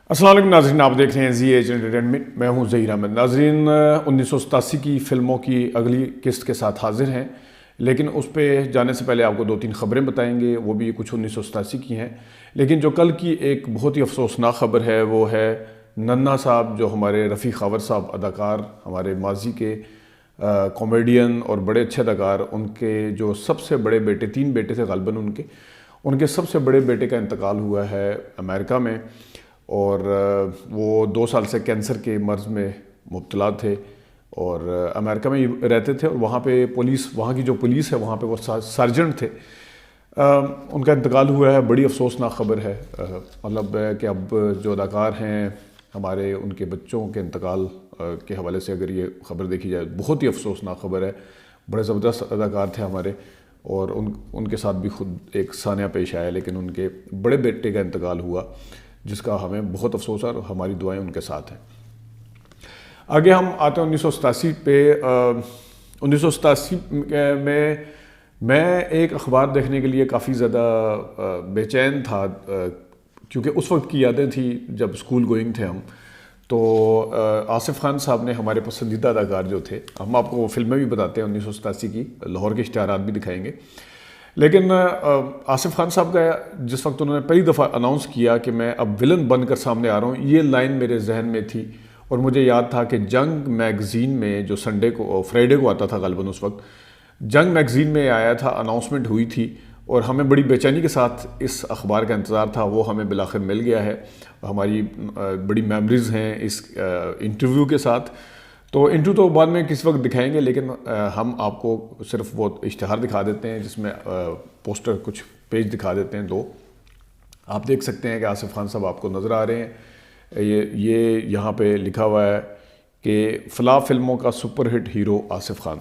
السلام علیکم ناظرین، آپ دیکھ رہے ہیں زی ایج انٹرٹینمنٹ، میں ہوں ظہیر احمد۔ ناظرین، 1987 کی فلموں کی اگلی قسط کے ساتھ حاظر ہیں، لیکن اس پہ جانے سے پہلے آپ کو 2-3 خبریں بتائیں گے، وہ بھی کچھ 1987 کی ہیں۔ لیکن جو کل کی ایک بہت ہی افسوسناک خبر ہے وہ ہے ننا صاحب، جو ہمارے رفیع خاور صاحب اداکار، ہمارے ماضی کے کامیڈین اور بڑے اچھے اداکار، ان کے جو سب سے بڑے بیٹے، 3 بیٹے تھے غالباً ان کے سب سے بڑے بیٹے کا انتقال ہوا ہے امریکہ میں، اور وہ 2 سال سے کینسر کے مرض میں مبتلا تھے اور امریکہ میں ہی رہتے تھے، اور وہاں پہ وہاں کی جو پولیس ہے وہاں پہ وہ سرجنٹ تھے۔ ان کا انتقال ہوا ہے، بڑی افسوسناک خبر ہے۔ مطلب کہ اب جو اداکار ہیں ہمارے، ان کے بچوں کے انتقال کے حوالے سے اگر یہ خبر دیکھی جائے، بہت ہی افسوسناک خبر ہے۔ بڑے زبردست اداکار تھے ہمارے، اور ان کے ساتھ بھی خود ایک سانحہ پیش آیا، لیکن ان کے بڑے بیٹے کا انتقال ہوا، جس کا ہمیں بہت افسوس ہے، اور ہماری دعائیں ان کے ساتھ ہیں۔ آگے ہم آتے ہیں 1987 پہ۔ 1987 میں ایک اخبار دیکھنے کے لیے کافی زیادہ بے چین تھا، کیونکہ اس وقت کی یادیں تھیں جب اسکول گوئنگ تھے ہم۔ تو آصف خان صاحب نے، ہمارے پسندیدہ اداکار جو تھے، ہم آپ کو فلمیں بھی بتاتے ہیں 1987 کی، لاہور کے اشتہارات بھی دکھائیں گے، لیکن آصف خان صاحب کا جس وقت انہوں نے پہلی دفعہ اناؤنس کیا کہ میں اب ولن بن کر سامنے آ رہا ہوں، یہ لائن میرے ذہن میں تھی، اور مجھے یاد تھا کہ جنگ میگزین میں، جو فرائیڈے کو آتا تھا غالباً اس وقت، جنگ میگزین میں آیا تھا، اناؤنسمنٹ ہوئی تھی، اور ہمیں بڑی بے چینی کے ساتھ اس اخبار کا انتظار تھا۔ وہ ہمیں بالآخر مل گیا ہے، ہماری بڑی میموریز ہیں اس انٹرویو کے ساتھ۔ تو انٹرویو تو بعد میں کس وقت دکھائیں گے، لیکن ہم آپ کو صرف وہ اشتہار دکھا دیتے ہیں، جس میں پوسٹر کچھ پیج دکھا دیتے ہیں 2۔ آپ دیکھ سکتے ہیں کہ آصف خان صاحب آپ کو نظر آ رہے ہیں۔ یہ یہاں پہ لکھا ہوا ہے کہ فلاں فلموں کا super hit hero Asif Khan.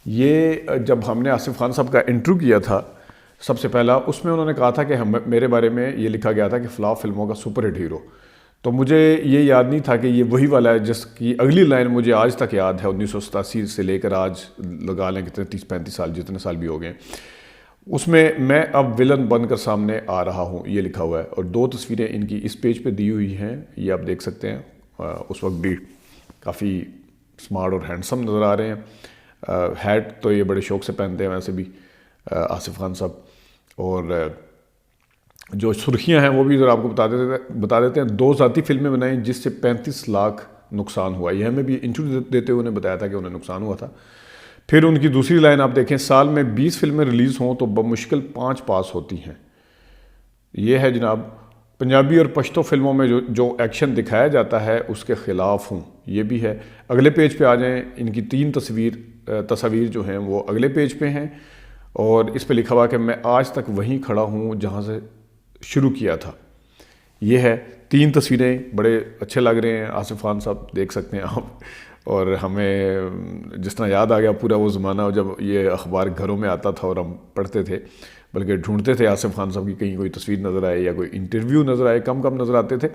یہ جب ہم نے آصف خان صاحب کا انٹرویو کیا تھا سب سے پہلا، اس میں انہوں نے کہا تھا کہ میرے بارے میں یہ لکھا گیا تھا کہ فلاں فلموں کا سپر ہٹ ہیرو۔ تو مجھے یہ یاد نہیں تھا کہ یہ وہی والا ہے جس کی اگلی لائن مجھے آج تک یاد ہے، 1987 سے لے کر آج لگا لیں کتنے 30-35 سال، جتنے سال بھی ہو گئے، اس میں اب ولن بن کر سامنے آ رہا ہوں، یہ لکھا ہوا ہے۔ اور 2 تصویریں ان کی اس پیج پہ دی ہوئی ہیں، یہ آپ دیکھ سکتے ہیں۔ اس وقت بھی کافی سمارٹ اور ہینڈسم نظر آ رہے ہیں۔ ہیٹ تو یہ بڑے شوق سے پہنتے ہیں ویسے بھی آصف خان صاحب، اور جو سرخیاں ہیں وہ بھی ذرا آپ کو بتا دیتے ہیں۔ 2 ذاتی فلمیں بنائیں جس سے 35 لاکھ نقصان ہوا، یہ ہمیں بھی انٹرویو دیتے ہوئے انہیں بتایا تھا کہ انہیں نقصان ہوا تھا۔ پھر ان کی دوسری لائن آپ دیکھیں، سال میں 20 فلمیں ریلیز ہوں تو بمشکل 5 پاس ہوتی ہیں۔ یہ ہے جناب، پنجابی اور پشتو فلموں میں جو ایکشن دکھایا جاتا ہے اس کے خلاف ہوں، یہ بھی ہے۔ اگلے پیج پہ آ جائیں، ان کی 3 تصاویر جو ہیں وہ اگلے پیج پہ ہیں، اور اس پہ لکھا ہوا کہ میں آج تک وہیں کھڑا ہوں جہاں سے شروع کیا تھا۔ یہ ہے 3 تصویریں، بڑے اچھے لگ رہے ہیں آصف خان صاحب، دیکھ سکتے ہیں آپ۔ اور ہمیں جس طرح یاد آ گیا پورا وہ زمانہ جب یہ اخبار گھروں میں آتا تھا اور ہم پڑھتے تھے، بلکہ ڈھونڈتے تھے آصف خان صاحب کی کہیں کوئی تصویر نظر آئے یا کوئی انٹرویو نظر آئے، کم نظر آتے تھے۔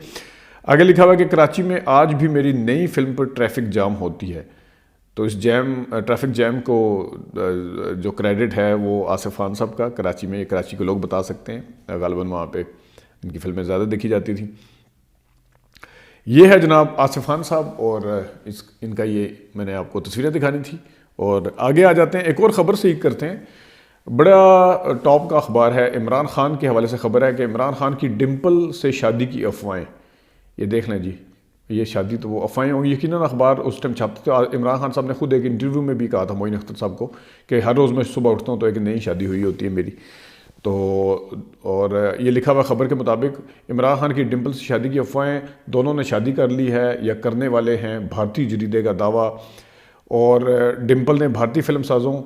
آگے لکھا ہوا کہ کراچی میں آج بھی میری نئی فلم پر ٹریفک جام ہوتی ہے۔ تو اس ٹریفک جیم کو جو کریڈٹ ہے وہ آصف خان صاحب کا، کراچی میں، کراچی کے لوگ بتا سکتے ہیں، غالباً وہاں پہ ان کی فلمیں زیادہ دیکھی جاتی تھیں۔ یہ ہے جناب آصف خان صاحب، اور ان کا یہ میں نے آپ کو تصویریں دکھانی تھی۔ اور آگے آ جاتے ہیں، ایک اور خبر سے ہی کرتے ہیں۔ بڑا ٹاپ کا اخبار ہے، عمران خان کے حوالے سے خبر ہے کہ عمران خان کی ڈمپل سے شادی کی افواہیں۔ یہ دیکھ لیں جی، یہ شادی تو وہ افواہیں ہوں گی، یقیناً اخبار اس ٹائم چھاپتے تھے۔ عمران خان صاحب نے خود ایک انٹرویو میں بھی کہا تھا معین اختر صاحب کو کہ ہر روز میں صبح اٹھتا ہوں تو ایک نئی شادی ہوئی ہوتی ہے میری۔ تو اور یہ لکھا ہوا خبر کے مطابق عمران خان کی ڈمپل سے شادی کی افواہیں، دونوں نے شادی کر لی ہے یا کرنے والے ہیں، بھارتی جریدے کا دعویٰ۔ اور ڈمپل نے بھارتی فلم سازوں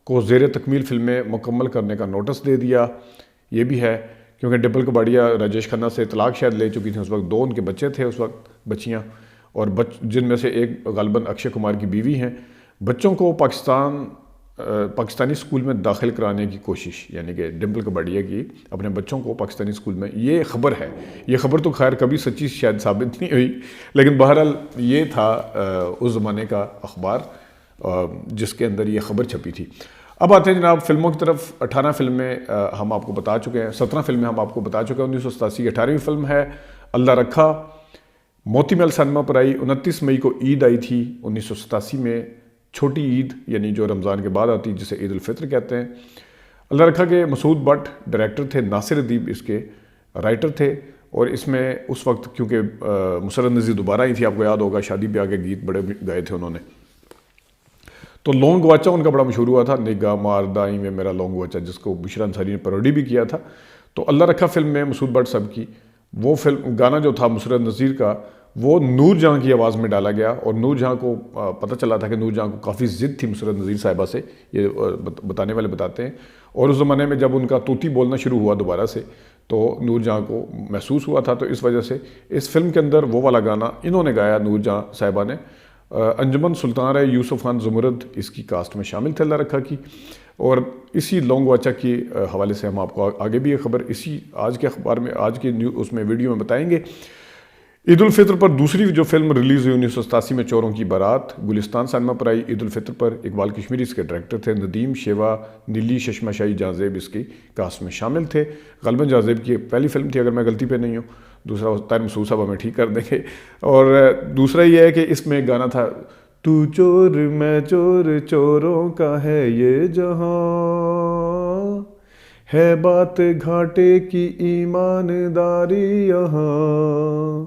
کو زیر تکمیل فلمیں مکمل کرنے کا نوٹس دے دیا، یہ بھی ہے، کیونکہ ڈمپل کپاڈیا راجیش کھنہ سے طلاق شاید لے چکی تھیں اس وقت، 2 ان کے بچے تھے اس وقت، بچیاں، اور جن میں سے ایک غالباً اکشے کمار کی بیوی ہیں۔ بچوں کو پاکستانی اسکول میں داخل کرانے کی کوشش، یعنی کہ ڈمپل کپاڈیا کی اپنے بچوں کو پاکستانی اسکول میں، یہ خبر ہے۔ یہ خبر تو خیر کبھی سچی شاید ثابت نہیں ہوئی، لیکن بہرحال یہ تھا اس زمانے کا اخبار جس کے اندر یہ خبر چھپی تھی۔ اب آتے ہیں جناب فلموں کی طرف۔ 18 فلمیں ہم آپ کو بتا چکے ہیں، 17 فلمیں ہم آپ کو بتا چکے ہیں 1987 کی۔ 18ویں فلم ہے اللہ رکھا، موتی محل سینما پر آئی 29 مئی کو عید آئی تھی 1987 میں، چھوٹی عید یعنی جو رمضان کے بعد آتی جسے عید الفطر کہتے ہیں۔ اللہ رکھا کہ مسعود بٹ ڈائریکٹر تھے، ناصر ادیب اس کے رائٹر تھے، اور اس میں اس وقت کیونکہ مسرت نذیر دوبارہ آئی تھی، آپ کو یاد ہوگا شادی بیاہ کے گیت بڑے گائے تھے انہوں نے، تو لونگ گواچا ان کا بڑا مشہور ہوا تھا، نگاہ ماردائی میں میرا لونگ گواچا، جس کو بشرا انصاری نے پیروڈی بھی کیا تھا۔ تو اللہ رکھا فلم میں مسعود بٹ صاحب کی وہ فلم گانا جو تھا مسرت نذیر کا، وہ نور جہاں کی آواز میں ڈالا گیا، اور نور جہاں کو پتہ چلا تھا کہ نور جہاں کو کافی ضد تھی مسرت نذیر صاحبہ سے، یہ بتانے والے بتاتے ہیں، اور اس زمانے میں جب ان کا طوطی بولنا شروع ہوا دوبارہ سے تو نور جہاں کو محسوس ہوا تھا، تو اس وجہ سے اس فلم کے اندر وہ والا گانا انہوں نے گایا نور جہاں صاحبہ نے۔ انجمن سلطان رائے، یوسف خان زمرد اس کی کاسٹ میں شامل تھے اللہ رکھا کی، اور اسی لونگ واچا کے حوالے سے ہم آپ کو آگے بھی یہ خبر اسی آج کے اخبار میں آج کے اس میں ویڈیو میں بتائیں گے۔ عید الفطر پر دوسری جو فلم ریلیز ہوئی 1987 میں چوروں کی بارات، گلستان سینما پر آئی عید الفطر پر۔ اقبال کشمیری اس کے ڈائریکٹر تھے، ندیم شیوا، نیلی چشمہ شاہی جہاں اس کی کاسٹ میں شامل تھے۔ غالباً جہاں کی پہلی فلم تھی اگر میں غلطی پہ نہیں ہوں، دوسرا طاہر مسعود صاحب ہمیں ٹھیک کر دیں گے۔ اور دوسرا یہ ہے کہ اس میں گانا تھا، تو چور میں چور چوروں کا ہے یہ جہاں، ہے بات گھاٹے کی ایمانداری یہاں۔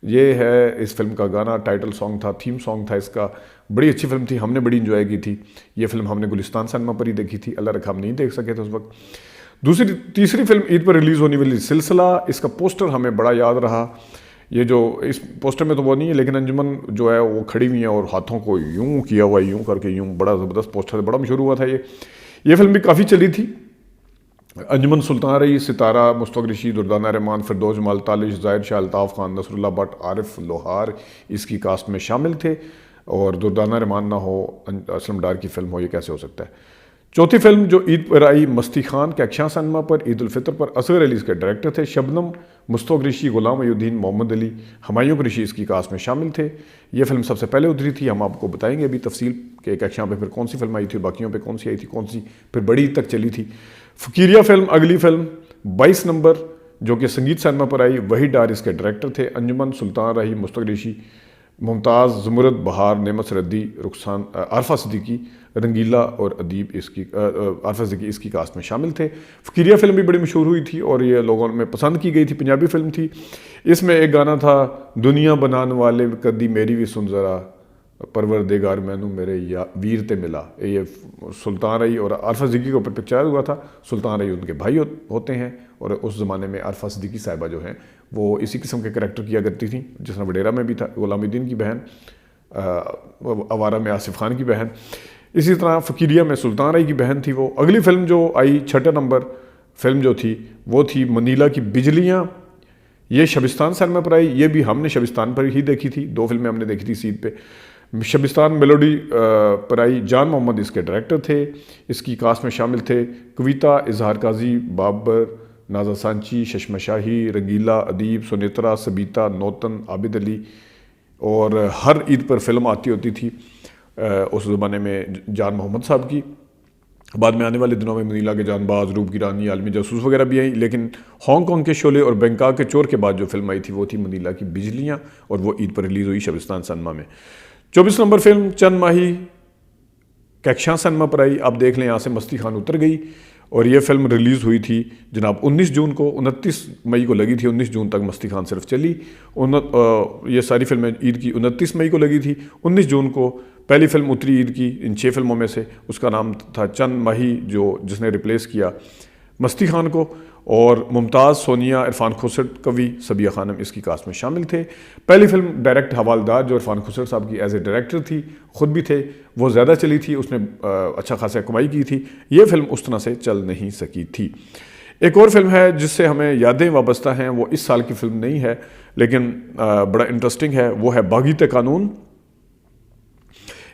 یہ ہے اس فلم کا گانا، ٹائٹل سانگ تھا، تھیم سانگ تھا اس کا۔ بڑی اچھی فلم تھی، ہم نے بڑی انجوائے کی تھی۔ یہ فلم ہم نے گلستان سینما پر ہی دیکھی تھی، اللہ رکھا ہم نہیں دیکھ سکے تھے اس وقت۔ تیسری فلم عید پر ریلیز ہونے والی سلسلہ، اس کا پوسٹر ہمیں بڑا یاد رہا۔ یہ جو اس پوسٹر میں تو وہ نہیں ہے، لیکن انجمن جو ہے وہ کھڑی ہوئی ہیں اور ہاتھوں کو یوں کیا ہوا ہے، یوں کر کے یوں، بڑا زبردست پوسٹر ہے، بڑا مشہور ہوا تھا یہ فلم بھی کافی چلی تھی۔ انجمن سلطان رئی، ستارہ، مشتاق رشید، دردانہ رحمان، فردوس جمال تالش، زاہد شاہ، الطاف خان، نصر اللہ بٹ، عارف لوہار اس کی کاسٹ میں شامل تھے، اور دردانہ رحمان نہ ہو، اسلم ڈار کی فلم ہو، یہ کیسے ہو سکتا ہے۔ چوتھی فلم جو عید پر آئی، مستی خان، کیکشاں سینما پر عید الفطر پر۔ اصغر علی اس کے ڈائریکٹر تھے، شبنم، مشتاق رشی، غلام محی الدین، محمد علی، ہمایوں قریشی اس کی کاسٹ میں شامل تھے۔ یہ فلم سب سے پہلے اتری تھی، ہم آپ کو بتائیں گے ابھی تفصیل کہ کیکشاں پہ پھر کون سی فلم آئی تھی، باقیوں پہ کون سی آئی تھی، کون سی پھر بڑی عید تک چلی تھی۔ فقیریہ فلم اگلی فلم 22 نمبر جو کہ سنگیت سینما پر آئی، وحید ڈار اس کے ڈائریکٹر تھے، انجمن سلطان راہی، مشتاق ریشی، ممتاز، زمرد، بہار، نعمت سردی، رخسان، عارفہ صدیقی، رنگیلا اور ادیب اس کی عارفہ صدیقی اس کی کاسٹ میں شامل تھے۔ فقیریہ فلم بھی بڑی مشہور ہوئی تھی اور یہ لوگوں میں پسند کی گئی تھی، پنجابی فلم تھی۔ اس میں ایک گانا تھا، دنیا بنان والے کدی میری بھی سن ذرا، پروردگار مینوں میرے ویر تے ملا۔ یہ سلطان رئی اور عارفہ صدیقی کے اوپر پکچر ہوا تھا۔ سلطان رئی ان کے بھائی ہوتے ہیں، اور اس زمانے میں عارفہ صدیقی صاحبہ جو ہیں وہ اسی قسم کے کریکٹر کیا کرتی تھیں، جس طرح وڈیرا میں بھی تھا، غلام الدین کی بہن، آوارہ میں آصف خان کی بہن، اسی طرح فقیریہ میں سلطان رئی کی بہن تھی وہ۔ اگلی فلم جو آئی 6 نمبر فلم جو تھی وہ تھی منیلا کی بجلیاں، یہ شبستان سینما پر آئی، یہ بھی ہم نے شبستان پر ہی دیکھی تھی، 2 فلمیں ہم نے دیکھی تھی سیٹ پہ۔ شبستان میلوڈی پر آئی، جان محمد اس کے ڈائریکٹر تھے، اس کی کاسٹ میں شامل تھے کویتا، اظہار قاضی، بابر، نازا سانچی، چشمہ شاہی، رنگیلا، ادیب، سنیترا، سبیتا، نوتن، عابد علی، اور ہر عید پر فلم آتی ہوتی تھی اس زمانے میں جان محمد صاحب کی۔ بعد میں آنے والے دنوں میں منیلا کے جان باز، روپ کی رانی، عالمی جاسوس وغیرہ بھی آئیں، لیکن ہانگ کانگ کے شعلے اور بینکاک کے چور کے بعد جو فلم آئی تھی وہ تھی منیلا کی بجلیاں، اور وہ عید پر ریلیز ہوئی شبستان سینما میں۔ 24 نمبر فلم چند ماہی، کیکشاں سینما پر آئی، آپ دیکھ لیں یہاں سے مستی خان اتر گئی، اور یہ فلم ریلیز ہوئی تھی جناب 19 جون کو، 29 مئی کو لگی تھی، 19 جون تک مستی خان صرف چلی۔ یہ ساری فلمیں عید کی 29 مئی کو لگی تھی، 19 جون کو پہلی فلم اتری عید کی ان 6 فلموں میں سے، اس کا نام تھا چند ماہی، جس نے ریپلیس کیا مستی خان کو، اور ممتاز، سونیا، عرفان کھسر، کوی، سبیہ خانم اس کی کاسٹ میں شامل تھے۔ پہلی فلم ڈائریکٹ حوالدار جو عرفان کھسر صاحب کی ایز اے ڈائریکٹر تھی، خود بھی تھے، وہ زیادہ چلی تھی، اس نے اچھا خاصا کمائی کی تھی، یہ فلم اس طرح سے چل نہیں سکی تھی۔ ایک اور فلم ہے جس سے ہمیں یادیں وابستہ ہیں، وہ اس سال کی فلم نہیں ہے لیکن بڑا انٹرسٹنگ ہے، وہ ہے باغیت قانون۔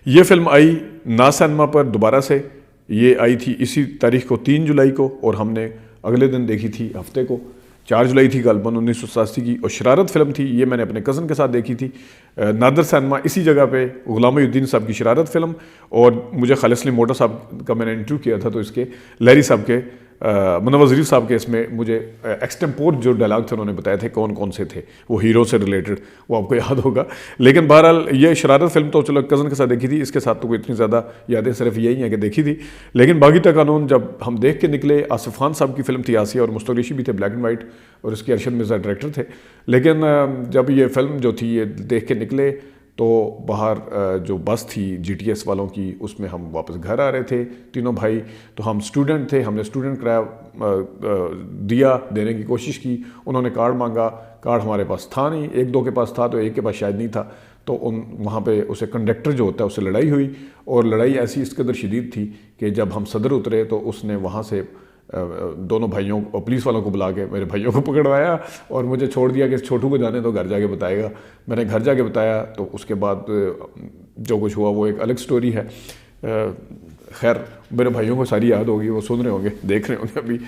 یہ فلم آئی نا سینما پر دوبارہ سے، یہ آئی تھی اسی تاریخ کو 3 جولائی کو، اور ہم نے اگلے دن دیکھی تھی ہفتے کو 4 جولائی تھی غالباً 1987 کی، اور شرارت فلم تھی، یہ میں نے اپنے کزن کے ساتھ دیکھی تھی نادر سینما اسی جگہ پہ، غلام محی الدین صاحب کی شرارت فلم، اور مجھے خالص علی موٹا صاحب کا میں نے انٹرویو کیا تھا تو اس کے لہری صاحب کے منور ظریف صاحب کے اس میں مجھے ایکسٹمپور جو ڈائلاگ تھے انہوں نے بتائے تھے کون کون سے تھے وہ ہیرو سے ریلیٹڈ، وہ آپ کو یاد ہوگا. لیکن بہرحال یہ شرارت فلم تو چلو کزن کے ساتھ دیکھی تھی، اس کے ساتھ تو کوئی اتنی زیادہ یادیں صرف یہی ہیں کہ دیکھی تھی. لیکن باغیتا قانون جب ہم دیکھ کے نکلے، آصف خان صاحب کی فلم تھی آسیہ، اور مشتاق ریشی بھی تھے بلیک اینڈ وائٹ، اور اس کے ارشد مرزا ڈائریکٹر تھے. لیکن جب یہ فلم جو تھی یہ دیکھ کے نکلے تو باہر جو بس تھی جی ٹی ایس والوں کی، اس میں ہم واپس گھر آ رہے تھے تینوں بھائی. تو ہم اسٹوڈنٹ تھے، ہم نے اسٹوڈنٹ کرایہ دیا، دینے کی کوشش کی. انہوں نے کارڈ مانگا، کارڈ ہمارے پاس تھا نہیں، ایک دو کے پاس تھا تو ایک کے پاس شاید نہیں تھا. تو وہاں پہ اسے کنڈکٹر جو ہوتا ہے اس سے لڑائی ہوئی، اور لڑائی ایسی اس قدر شدید تھی کہ جب ہم صدر اترے تو اس نے وہاں سے دونوں بھائیوں اور پولیس والوں کو بلا کے میرے بھائیوں کو پکڑوایا اور مجھے چھوڑ دیا کہ چھوٹو کو جانے تو گھر جا کے بتائے گا. میں نے گھر جا کے بتایا تو اس کے بعد جو کچھ ہوا وہ ایک الگ سٹوری ہے. خیر میرے بھائیوں کو ساری یاد ہوگی، وہ سن رہے ہوں گے، دیکھ رہے ہوں گے ابھی.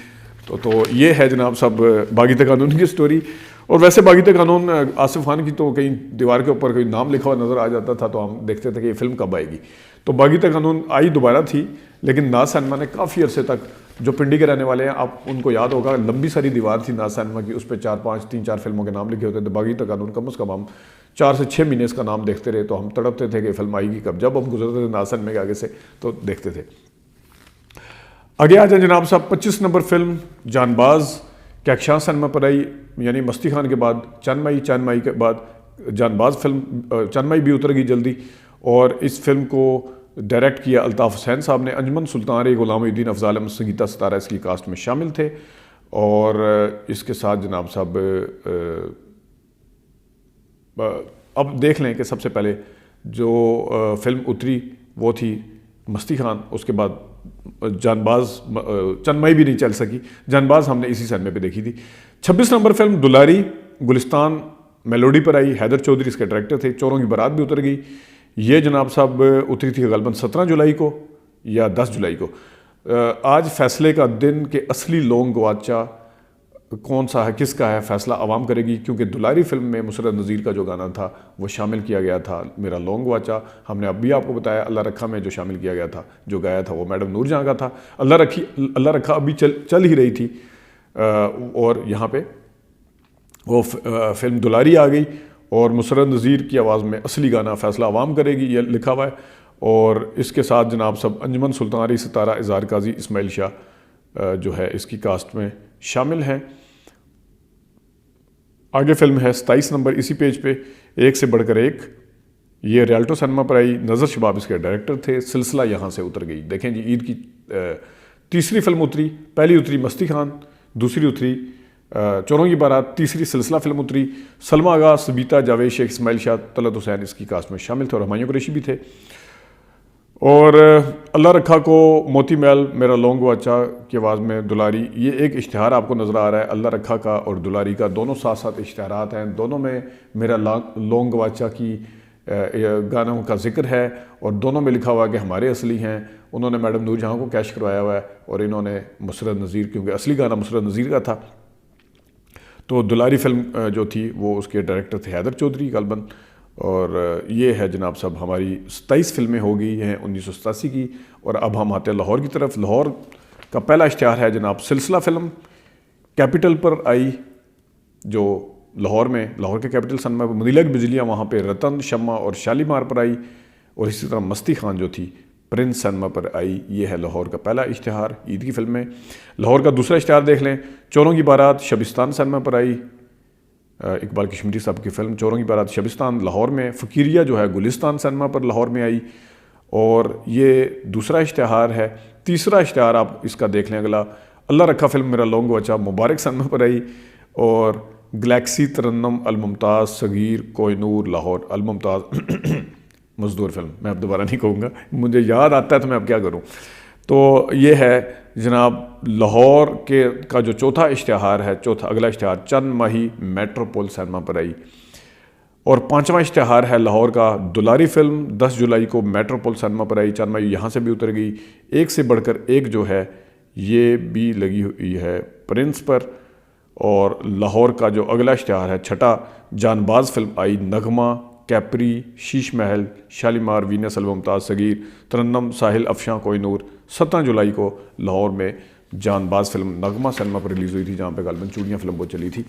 تو یہ ہے جناب صاحب باغیتا قانون کی سٹوری. اور ویسے باغیتا قانون آصف خان کی تو کہیں دیوار کے اوپر کوئی نام لکھا ہوا نظر آ جاتا تھا تو ہم دیکھتے تھے کہ یہ فلم کب آئے گی. تو باغیتا قانون آئی دوبارہ تھی، لیکن ناز سینما نے کافی عرصے تک، جو پنڈی کے رہنے والے ہیں آپ ان کو یاد ہوگا، لمبی ساری دیوار تھی ناز سینما کی، اس پہ 4-5 فلموں کے نام لکھے ہوتے تھے. باغیتا قانون کم از کم ہم 4 سے 6 مہینے اس کا نام دیکھتے رہے. تو ہم تڑپتے تھے کہ فلم آئے گی کب. جب ہم گزرتے تھے ناز سینما کے آگے سے تو دیکھتے تھے. آگے آ جائیں جناب صاحب. 25 نمبر فلم جان باز کہکشاں سینما پر آئی، یعنی مستی خان کے بعد چند مائی کے بعد جان باز فلم، چند مائی بھی اتر گئی جلدی. اور اس فلم کو ڈائریکٹ کیا الطاف حسین صاحب نے. انجمن سلطان غلام الدین افضال احمد سنگیتا ستارہ اس کی کاسٹ میں شامل تھے. اور اس کے ساتھ جناب صاحب اب دیکھ لیں کہ سب سے پہلے جو فلم اتری وہ تھی مستی خان، اس کے بعد جان باز چند مائی بھی نہیں چل سکی. جان باز ہم نے اسی سینما پہ دیکھی تھی. 26 نمبر فلم دلاری گلستان میلوڈی پر آئی، حیدر چودھری اس کے ڈائریکٹر تھے. چوروں کی بارات بھی اتر گئی. یہ جناب صاحب اتری تھی غالباً 17 جولائی کو یا 10 جولائی کو. آج فیصلے کا دن کہ اصلی لونگ گواچا کون سا ہے، کس کا ہے، فیصلہ عوام کرے گی. کیونکہ دلاری فلم میں مسرت نذیر کا جو گانا تھا وہ شامل کیا گیا تھا، میرا لونگ گواچا. ہم نے اب بھی آپ کو بتایا اللہ رکھا میں جو شامل کیا گیا تھا، جو گایا تھا وہ میڈم نور جہاں کا تھا. اللہ رکھا ابھی چل ہی رہی تھی، اور یہاں پہ وہ فلم دلاری آ گئی اور مسرت نذیر کی آواز میں اصلی گانا فیصلہ عوام کرے گی یہ لکھا ہوا ہے. اور اس کے ساتھ جناب صاحب انجمن سلطان ستارہ اظہار قاضی اسماعیل شاہ جو ہے اس کی کاسٹ میں شامل ہیں. آگے فلم ہے 27 نمبر اسی پیج پہ ایک سے بڑھ کر ایک. یہ ریالٹو سینما پر آئی، نظر شباب اس کے ڈائریکٹر تھے. سلسلہ یہاں سے اتر گئی. دیکھیں جی عید کی تیسری فلم اتری. پہلی اتری مستی خان، دوسری اتری چوروں کی بارات، تیسری سلسلہ فلم اتری. سلمہ آغا، سبیتا، جاوید شیخ، اسماعیل شاہ، طلعت حسین اس کی کاسٹ میں شامل تھے، اور ہمایوں قریشی بھی تھے. اور اللہ رکھا کو موتی محل میرا لونگ گواچا کی آواز میں دلاری. یہ ایک اشتہار آپ کو نظر آ رہا ہے اللہ رکھا کا اور دلاری کا، دونوں ساتھ ساتھ اشتہارات ہیں. دونوں میں میرا لونگ گواچا کی گانوں کا ذکر ہے، اور دونوں میں لکھا ہوا ہے کہ ہمارے اصلی ہیں. انہوں نے میڈم نور جہاں کو کیش کروایا ہوا ہے، اور انہوں نے مسرت نذیر، کیونکہ اصلی گانا مسرت نذیر کا تھا. تو دلاری فلم جو تھی وہ اس کے ڈائریکٹر تھے حیدر چودھری غالباً. اور یہ ہے جناب صاحب ہماری 27 فلمیں ہو گئی ہیں 1987 کی. اور اب ہم آتے ہیں لاہور کی طرف. لاہور کا پہلا اشتہار ہے جناب سلسلہ فلم کیپٹل پر آئی، جو لاہور میں، لاہور کے کیپٹل سینما پر مدلک بجلیاں، وہاں پہ رتن، شمع اور شالیمار پر آئی. اور اسی طرح مستی خان جو تھی پرنس سینما پر آئی. یہ ہے لاہور کا پہلا اشتہار عید کی فلم میں. لاہور کا دوسرا اشتہار دیکھ لیں. چوروں کی بارات شبستان سینما پر آئی، اقبال کشمیری صاحب کی فلم چوروں کی بارات شبستان لاہور میں. فقیریہ جو ہے گلستان سینما پر لاہور میں آئی، اور یہ دوسرا اشتہار ہے. تیسرا اشتہار آپ اس کا دیکھ لیں اگلا، اللہ رکھا فلم میرا لونگ گواچا مبارک سینما پر آئی. اور گلیکسی، ترنم، الممتاز، صغیر، کوہ نور، لاہور. الممتاز مزدور فلم، میں اب دوبارہ نہیں کہوں گا، مجھے یاد آتا ہے تو میں اب کیا کروں. تو یہ ہے جناب لاہور کا جو چوتھا اشتہار ہے، اگلا اشتہار چند ماہی میٹروپول سینما پر آئی. اور پانچواں اشتہار ہے لاہور کا دلاری فلم 10 جولائی کو میٹروپول سینما پر آئی. چند ماہی یہاں سے بھی اتر گئی. ایک سے بڑھ کر ایک جو ہے یہ بھی لگی ہوئی ہے پرنس پر. اور لاہور کا جو اگلا اشتہار ہے چھٹا، جان باز فلم آئی. نغمہ، کیپری، شیش محل، شالیمار، وینس، الممتاز، صغیر، ترنم، ساحل، افشاں، کوہ نور 17 جولائی کو لاہور میں. جان باز فلم نغمہ سنیما پر ریلیز ہوئی تھی، جہاں پہ غالباً چوڑیاں فلم وہ چلی تھی۔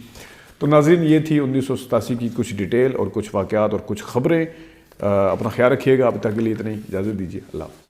تو ناظرین یہ تھی 1987 کی کچھ ڈیٹیل اور کچھ واقعات اور کچھ خبریں۔ اپنا خیال رکھیے گا، اب تک کے لیے اتنی اجازت دیجیے، اللہ حافظ۔